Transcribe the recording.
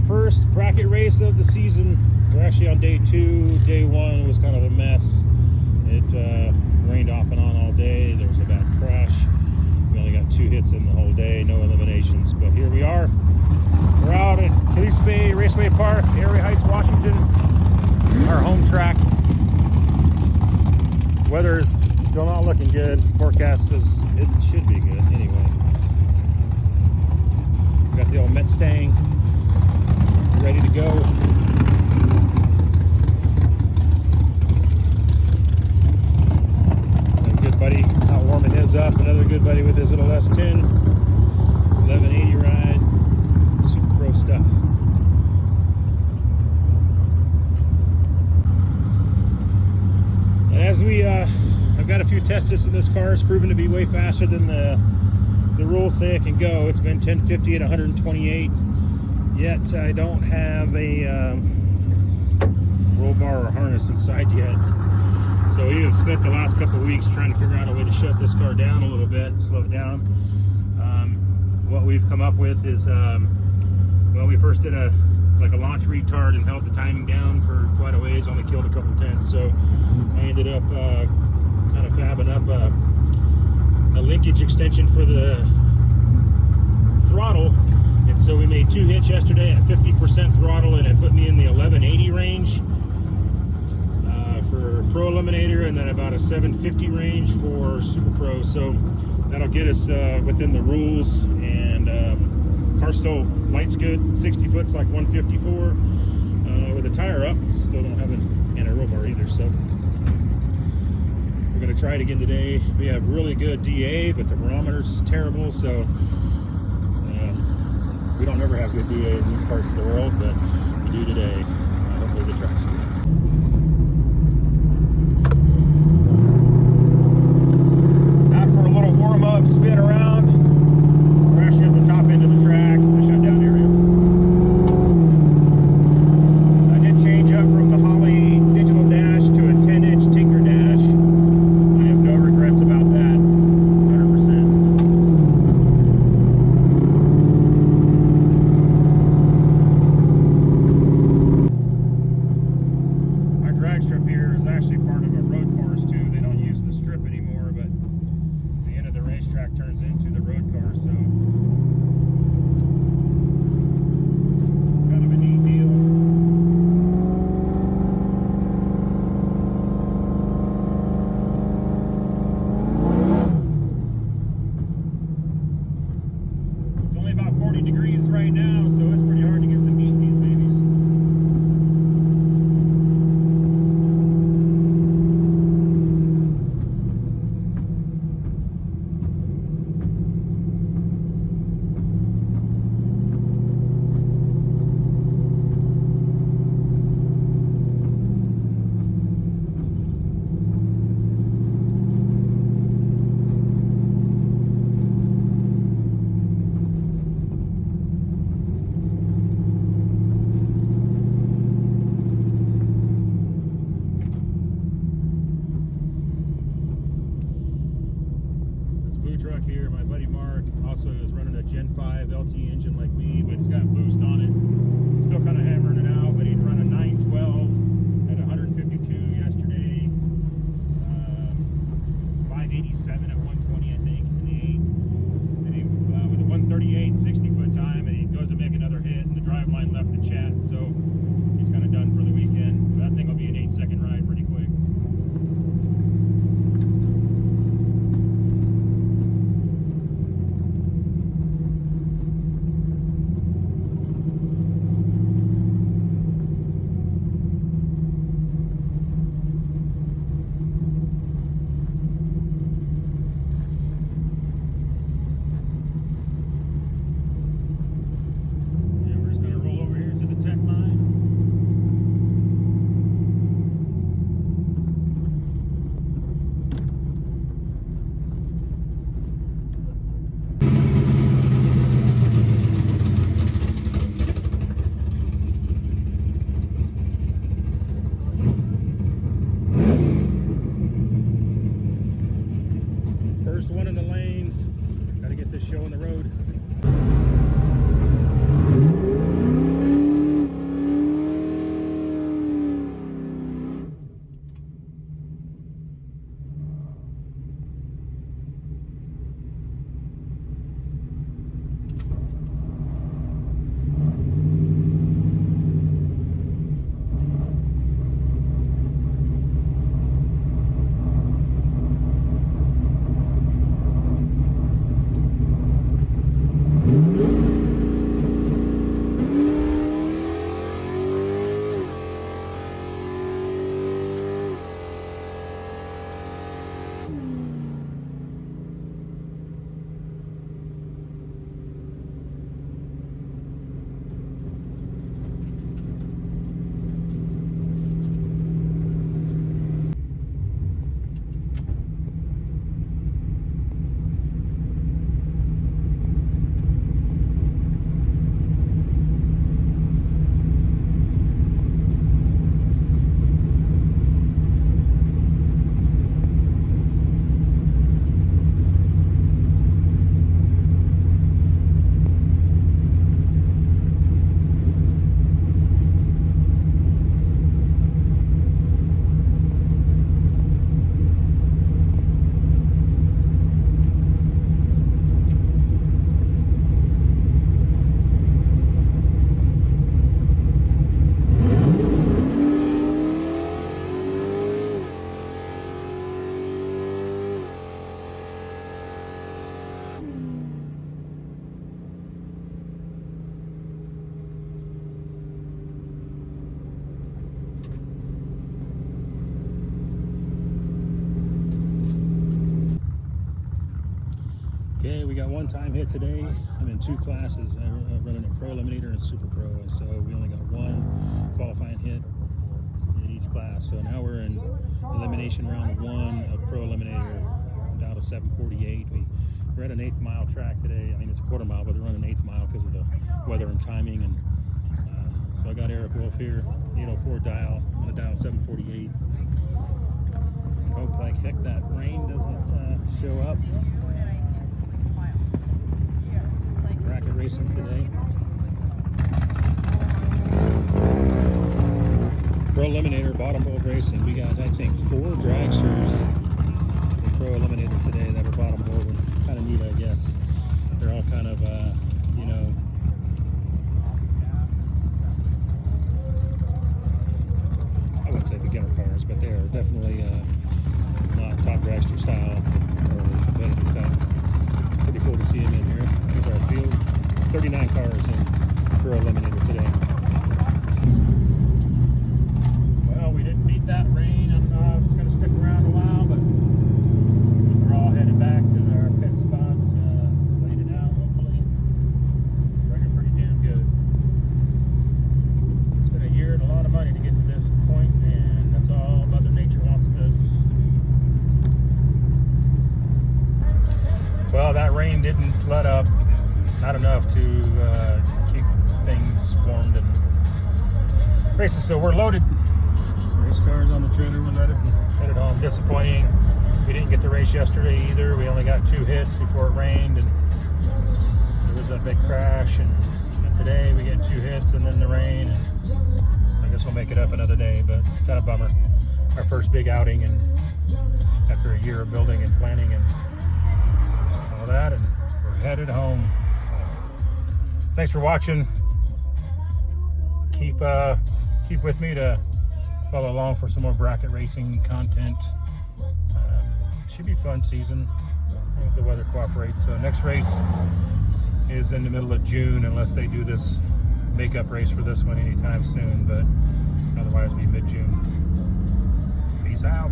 first bracket race of the season. We're actually on day 2. Day 1 was kind of a mess. It rained off and on all day. There was a bad crash. We only got 2 hits in the whole day, no eliminations. But here we are. We're out at Calice Bay Raceway Park, Area Heights, Washington. Our home track. Weather's still not looking good. Forecast says it should be good anyway. Got the old Metz stang ready to go. A good buddy out warming his up. Another good buddy with his little S10 1180 ride. Super Pro stuff. And as I've got a few test tests in this car. It's proven to be way faster than the rules say it can go. It's been 1050 at 128. Yet I don't have a roll bar or harness inside yet. So we have spent the last couple of weeks trying to figure out a way to shut this car down a little bit, slow it down. What we've come up with is, well, we first did a launch retard and held the timing down for quite a ways, only killed a couple tenths. So I ended up kind of fabbing up a linkage extension for the throttle. And so we made 2 hits yesterday at 50% throttle, and it put me in the 1180 range for Pro Eliminator, and then about a 750 range for Super Pro. So that'll get us within the rules, and car still lights good. 60 foot's like 154 with a tire up. Still don't have an anti-roll bar either, so we're going to try it again today. We have really good DA, but the barometer's terrible, so we don't ever have good DA in these parts of the world, but we do today. Hopefully the track's good. Out for a little warm-up, spin around. We're actually at the top end of the track, the shutdown area. I did change up from the Holley digital dash to a 10-inch Tinker dash. I have no regrets about that, 100%. Strip here is actually part of a road course too. They don't use the strip anymore, but the end of the racetrack turns into the road course, so kind of a neat deal. It's only about 40 degrees right now, so it's pretty hard to get some heat in these babies. time hit today. I'm in 2 classes. I'm running a Pro Eliminator and Super Pro, and so we only got 1 qualifying hit in each class. So now we're in elimination round 1 of Pro Eliminator. I'm down to 748. We're at an 1/8 mile track today. I mean, it's a 1/4 mile, but they're running 1/8 mile because of the weather and timing. And so I got Eric Wolf here, 804 dial. I'm going to dial 748. And hope like heck that rain doesn't show up. Bracket racing today. Pro Eliminator, bottom bolt racing. We got, I think, 4 dragsters in Pro Eliminator today that were bottom bolt. Kind of neat, I guess. They're all kind of, I wouldn't say beginner cars, but they are definitely not top dragster style or competitive style. Pretty cool to see them in here. Here's our field. 39 cars in Pro Eliminator today. Well, we didn't beat that rain. I don't know if it's going to stick around a while, but we're all headed back to our pit spots, laid it out, hopefully. Running pretty damn good. It's been a year and a lot of money to get to this point, and that's all Mother Nature wants us to do. Well, that rain didn't let up, not enough to keep things warmed and racing. So we're loaded. Race cars on the trailer. We're headed home. Disappointing. We didn't get the race yesterday either. We only got 2 hits before it rained, and there was that big crash. And today we get 2 hits and then the rain. And I guess we'll make it up another day, but kind of bummer. Our first big outing, and after a year of building and planning and all that, and we're headed home. Thanks for watching. Keep with me to follow along for some more bracket racing content. Should be a fun season as the weather cooperates. So next race is in the middle of June, unless they do this makeup race for this one anytime soon, but otherwise it'll be mid-June. Peace out.